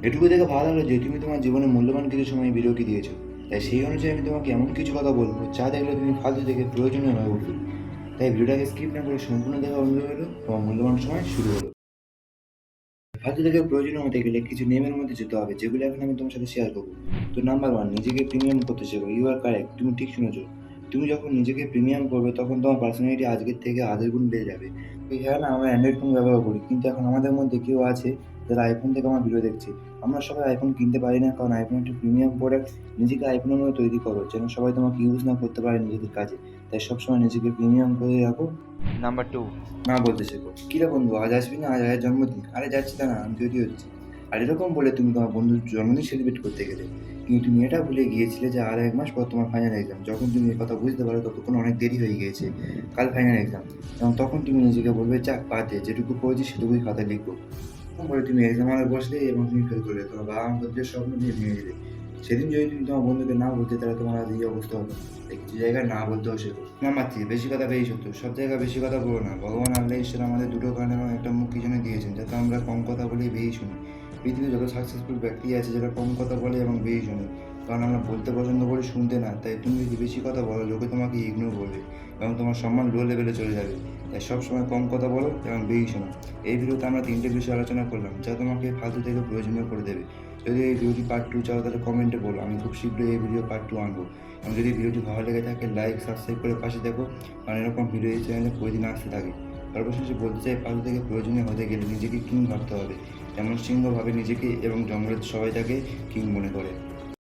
এটুকু দেখে ভালো লাগলো যে তুমি তোমার জীবনে মূল্যবান কিছু সময় এই ভিডিওকে দিয়েছো। তাই সেই অনুযায়ী আমি তোমাকে এমন কিছু কথা বলবো যা দেখলে তুমি ফালতু থেকে প্রয়োজনীয় হয়ে উঠবে। তাই ভিডিওটাকে স্কিপ না করে সম্পূর্ণ দেখা অনুরোধ হলো। তোমার মূল্যবান সময় শুরু হলো। ফালতু থেকে প্রয়োজনীয় হতে গেলে কিছু নিয়মের মধ্যে যেতে হবে, যেগুলো এখন আমি তোমার সাথে শেয়ার করবো। তো নাম্বার ওয়ান, নিজেকে প্রিমিয়াম করতে শেখো। ইউ আর কারেক্ট, তুমি ঠিক শুনেছো। তুমি যখন নিজেকে প্রিমিয়াম করবে তখন তোমার পার্সোনালিটি আজকের থেকে হাজার গুণ বেড়ে যাবে। তো হ্যাঁ, না আমরা অ্যান্ড্রয়েড ফোন ব্যবহার করি, কিন্তু এখন আমাদের মধ্যে কেউ আছে যারা আইফোন থেকে আমার ভিডিও দেখছে। আমরা সবাই আইফোন কিনতে পারি না, কারণ আইফোন একটি প্রিমিয়াম প্রোডাক্ট। নিজেকে আইফোনের মতো তৈরি করো যেন সবাই তোমাকে ইউজ না করতে পারে নিজেদের কাজে। তাই সবসময় নিজেকে প্রিমিয়াম করে রাখো। নাম্বার টু, না বলতে শেখো। কিরে বন্ধু, আজ আসবি না? আজ আয়ের জন্মদিন। আরে যাচ্ছি, না আমি তৈরি হচ্ছি। আর এরকম বলে তুমি তোমার বন্ধুর জন্মদিন সেলিব্রেট করতে গেলে, কিন্তু তুমি এটা ভুলে গিয়েছিলে যে আর 1 মাস পর তোমার ফাইনাল এক্সাম। যখন তুমি এই কথা বুঝতে পারো ততক্ষণ অনেক দেরি হয়ে গিয়েছে। কাল ফাইনাল এক্সাম, এবং তখন তুমি নিজেকে বলবে যাক বাদ দে, যেটুকু পড়েছি সেটুকুই খাতায় লিখবো। এরকম করে তুমি এক্সাম হলে বসলে এবং তুমি ফেল করলে, তোমার বাবা মা যে স্বপ্ন দিয়ে ভেঙে দিলে। সেদিন যদি তুমি তোমার বন্ধুকে না বলতে, তাহলে তোমার আজ এই অবস্থা হতো। তাই কিছু জায়গায় না বলতেও শেখো। নাম্বার থ্রি, বেশি কথা বেশি সত্য। সব জায়গায় বেশি কথা বলো না। ভগবান আল্লাহ ঈশ্বর আমাদের দুটো কান এবং একটা মুখ কি জন্য দিয়েছেন, যাতে আমরা কম কথা বলি, বেশি শুনি। পৃথিবীতে যত সাকসেসফুল ব্যক্তি আছে যারা কম কথা বলে এবং বেশি শোনে, কারণ আমরা বলতে পছন্দ করি, শুনতে না। তাই তুমি যদি বেশি কথা বলো, লোকে তোমাকে ইগনোর করবে এবং তোমার সম্মান লো লেভেলে চলে যাবে। তাই সবসময় কম কথা বলো এবং বেশি শোনো। এই ভিডিওতে আমরা 3টে বিষয় আলোচনা করলাম যা তোমাকে ফালতু থেকে প্রয়োজনীয় করে দেবে। যদি এই ভিডিওটি পার্ট 2 চাও, তাহলে কমেন্টে বলো, আমি খুব শীঘ্রই এই ভিডিও পার্ট 2 আনবো। এবং যদি ভিডিওটি ভালো লেগে থাকে, লাইক সাবস্ক্রাইব করে পাশে দেখো, কারণ এরকম ভিডিও এই চ্যানেলে প্রতিদিন আসতে থাকে। সর্বশেষে বলতে চাই, ফালতু থেকে প্রয়োজনীয় হতে গেলে নিজেকে কিং ভাবতে হবে, যেমন সিংহ ভাবে নিজেকে এবং জঙ্গলের সবাই তাকে কিং মনে করে।